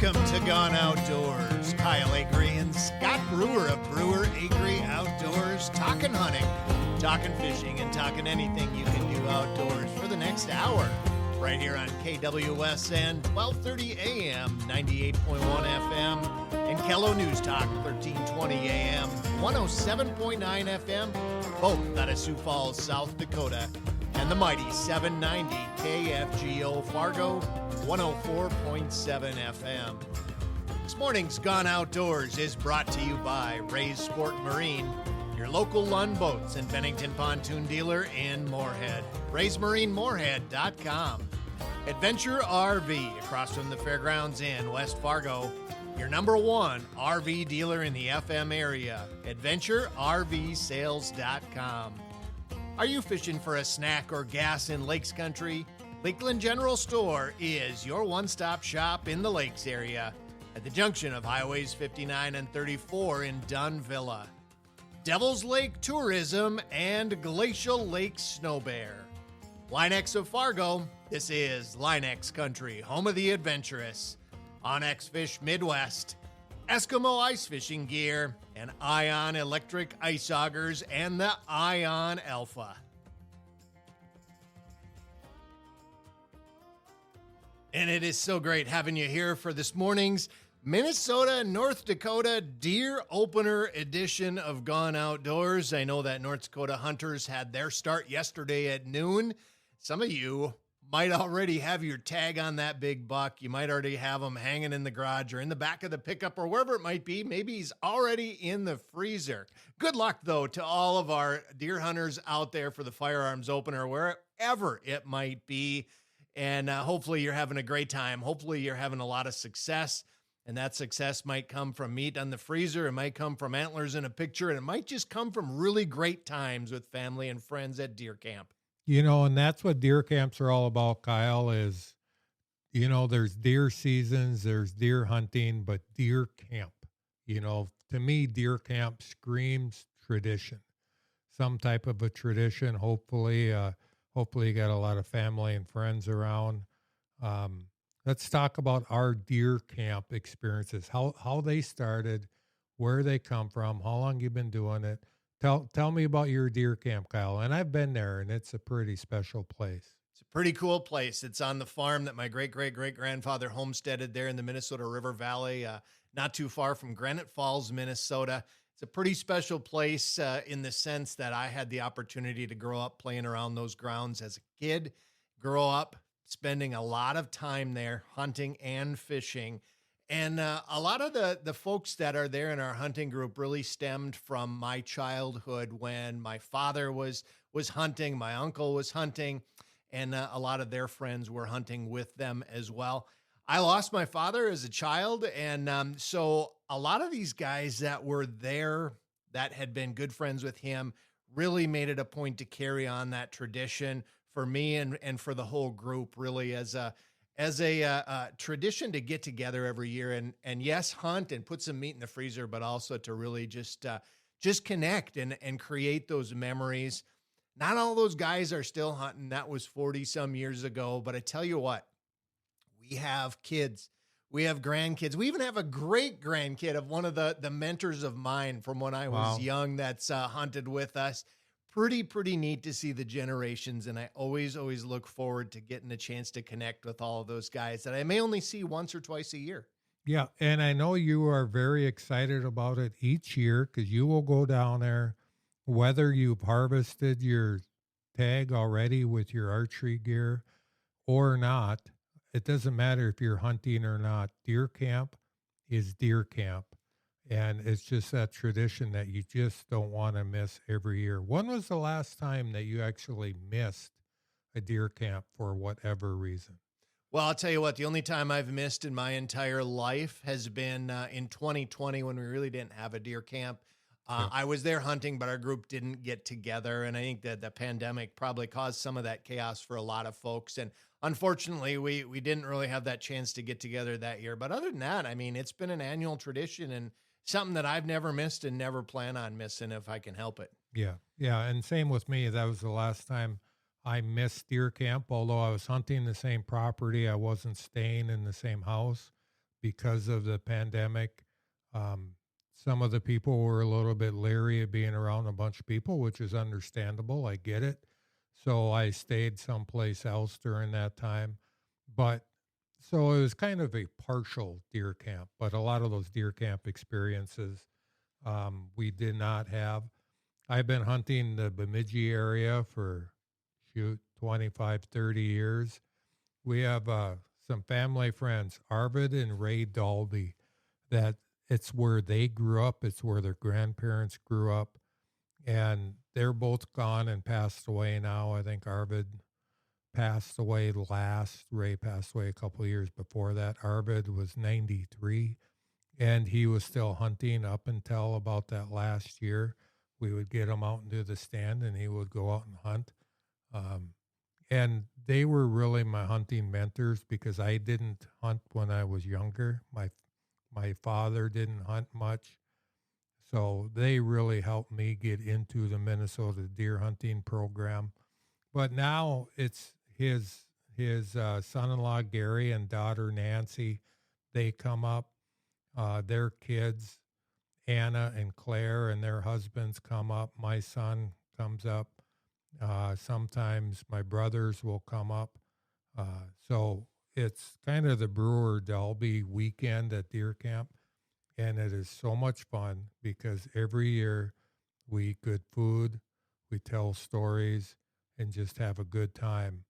Welcome to Gone Outdoors. Kyle Agre and Scott Brewer of Brewer Agre Outdoors, talking hunting, talking fishing, and talking anything you can do outdoors for the next hour. Right here on KWSN, 1230 AM, 98.1 FM, and Kello News Talk, 1320 AM, 107.9 FM, both out of Sioux Falls, South Dakota, and the mighty 790 KFGO Fargo, 104.7 FM. This morning's Gone Outdoors is brought to you by Ray's Sport Marine, your local Lund Boats and Bennington Pontoon dealer in Moorhead. RaysMarineMoorhead.com. Adventure RV across from the Fairgrounds in West Fargo, your number one RV dealer in the FM area. AdventureRVSales.com. Are you fishing for a snack or gas in Lakes Country? Lakeland General Store is your one-stop shop in the Lakes area at the junction of Highways 59 and 34 in Dunvilla. Devil's Lake Tourism and Glacial Lake Snow Bear. Linex of Fargo, this is Linex Country, home of the adventurous. Onyx Fish Midwest, Eskimo Ice Fishing Gear, and Ion Electric Ice Augers, and the Ion Alpha. And it is so great having you here for this morning's Minnesota, North Dakota Deer Opener edition of Gone Outdoors. I know that North Dakota hunters had their start yesterday at noon. Some of you might already have your tag on that big buck. You might already have him hanging in the garage or in the back of the pickup or wherever it might be. Maybe he's already in the freezer. Good luck, though, to all of our deer hunters out there for the firearms opener, wherever it might be. And hopefully you're having a great time. Hopefully you're having a lot of success. And that success might come from meat on the freezer. It might come from antlers in a picture. And it might just come from really great times with family and friends at deer camp. You know, and that's what deer camps are all about, Kyle, is, you know, there's deer seasons, there's deer hunting, but deer camp, you know, to me, deer camp screams tradition, some type of a tradition. Hopefully you got a lot of family and friends around. Let's talk about our deer camp experiences, how they started, where they come from, how long you've been doing it. Tell me about your deer camp, Kyle. And I've been there, and it's a pretty special place. It's a pretty cool place. It's on the farm that my great-great-great-grandfather homesteaded there in the Minnesota River Valley, not too far from Granite Falls, Minnesota. It's a pretty special place in the sense that I had the opportunity to grow up playing around those grounds as a kid, grow up spending a lot of time there hunting and fishing. And a lot of the folks that are there in our hunting group really stemmed from my childhood when my father was hunting, my uncle was hunting, and a lot of their friends were hunting with them as well. I lost my father as a child, and so a lot of these guys that were there that had been good friends with him really made it a point to carry on that tradition for me and for the whole group, really as a tradition to get together every year and yes, hunt and put some meat in the freezer, but also to really just connect and create those memories. Not all those guys are still hunting. That was 40 some years ago, but I tell you what, we have kids, we have grandkids. We even have a great grandkid of one of the mentors of mine from when I was young that's hunted with us. Pretty neat to see the generations, and I always look forward to getting a chance to connect with all of those guys that I may only see once or twice a year. Yeah, and I know you are very excited about it each year because you will go down there, whether you've harvested your tag already with your archery gear or not. It doesn't matter if you're hunting or not. Deer camp is deer camp. And it's just that tradition that you just don't want to miss every year. When was the last time that you actually missed a deer camp for whatever reason? Well, I'll tell you what, the only time I've missed in my entire life has been in 2020 when we really didn't have a deer camp. I was there hunting, but our group didn't get together. And I think that the pandemic probably caused some of that chaos for a lot of folks. And unfortunately, we didn't really have that chance to get together that year. But other than that, I mean, it's been an annual tradition and something that I've never missed and never plan on missing if I can help it. Yeah. And same with me. That was the last time I missed deer camp, although I was hunting the same property. I wasn't staying in the same house. because of the pandemic. Some of the people were a little bit leery of being around a bunch of people, which is understandable. I get it. So I stayed someplace else during that time. But so it was kind of a partial deer camp, but a lot of those deer camp experiences we did not have. I've been hunting the Bemidji area for 25, 30 years. We have some family friends, Arvid and Ray Dalby, that it's where they grew up. It's where their grandparents grew up. And they're both gone and passed away now. I think Arvid passed away last. Ray passed away a couple of years before that. Arvid was 93, and he was still hunting up until about that last year. We would get him out into the stand, and he would go out and hunt. And they were really my hunting mentors because I didn't hunt when I was younger. My father didn't hunt much. So they really helped me get into the Minnesota deer hunting program. But now it's his son-in-law Gary and daughter Nancy. They come up, their kids, Anna and Claire, and their husbands come up. My son comes up. Sometimes my brothers will come up. So it's kind of the Brewer Dalby weekend at deer camp. And it is so much fun because every year we eat good food, we tell stories, and just have a good time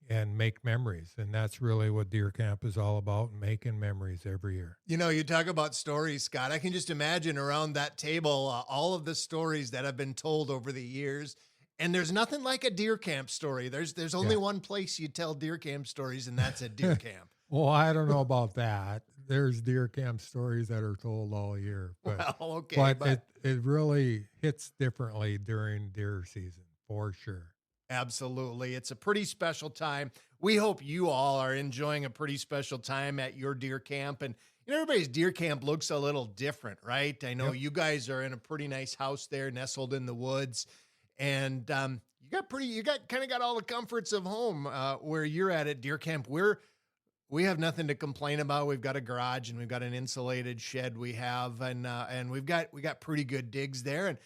and make memories. And that's really what deer camp is all about, making memories every year. You know, you talk about stories, Scott. I can just imagine around that table all of the stories that have been told over the years. And there's nothing like a deer camp story. There's only one place you tell deer camp stories, and that's at deer camp. Well, I don't know about that. There's deer camp stories that are told all year. But, well, okay. But it really hits differently during deer season, for sure. Absolutely. It's a pretty special time. We hope you all are enjoying a pretty special time at your deer camp. And you know, everybody's deer camp looks a little different, right? I know you guys are in a pretty nice house there, nestled in the woods. And you got all the comforts of home where you're at deer camp. We have nothing to complain about. We've got a garage and we've got an insulated shed we have, and we got pretty good digs there. And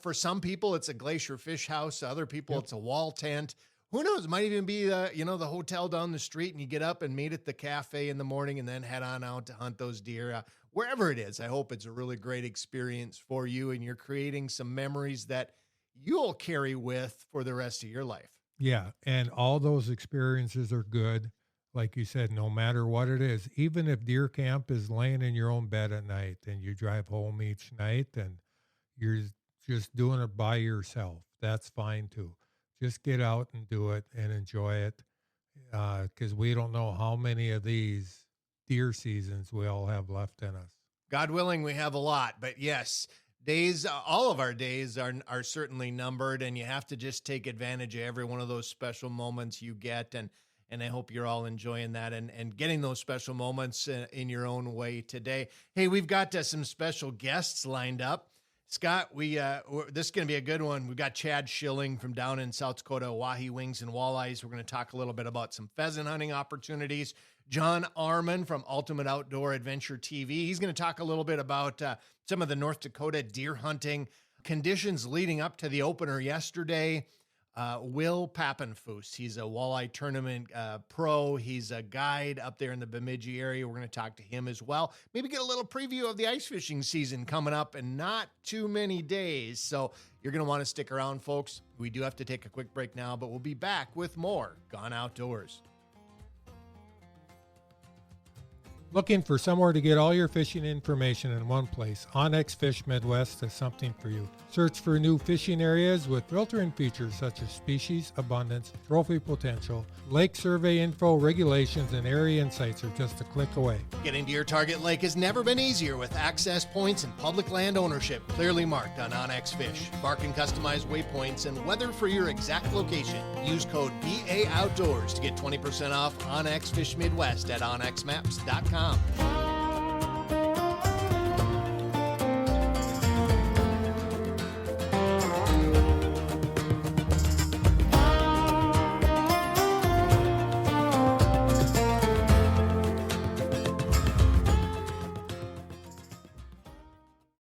for some people, it's a glacier fish house. Other people, it's a wall tent. Who knows? It might even be the hotel down the street, and you get up and meet at the cafe in the morning and then head on out to hunt those deer. Wherever it is, I hope it's a really great experience for you, and you're creating some memories that you'll carry with for the rest of your life. Yeah, and all those experiences are good. Like you said, no matter what it is, even if deer camp is laying in your own bed at night and you drive home each night and you're just doing it by yourself, that's fine too. Just get out and do it and enjoy it because we don't know how many of these deer seasons we all have left in us. God willing, we have a lot, but yes, all of our days are certainly numbered, and you have to just take advantage of every one of those special moments you get. And I hope you're all enjoying that and getting those special moments in your own way today. Hey, we've got some special guests lined up. Scott, this is going to be a good one. We've got Chad Schilling from down in South Dakota, Wahi Wings and Walleyes. We're going to talk a little bit about some pheasant hunting opportunities. John Arman from Ultimate Outdoor Adventure TV. He's going to talk a little bit about some of the North Dakota deer hunting conditions leading up to the opener yesterday. Will Pappenfuss, he's a walleye tournament pro. He's a guide up there in the Bemidji area. We're going to talk to him as well. Maybe get a little preview of the ice fishing season coming up in not too many days. So you're going to want to stick around, folks. We do have to take a quick break now, but we'll be back with more Gone Outdoors. Looking for somewhere to get all your fishing information in one place? OnX Fish Midwest has something for you. Search for new fishing areas with filtering features such as species abundance, trophy potential, lake survey info, regulations, and area insights are just a click away. Getting to your target lake has never been easier with access points and public land ownership clearly marked on OnX Fish. Mark and customize waypoints and weather for your exact location. Use code BA Outdoors to get 20% off OnX Fish Midwest at onxmaps.com.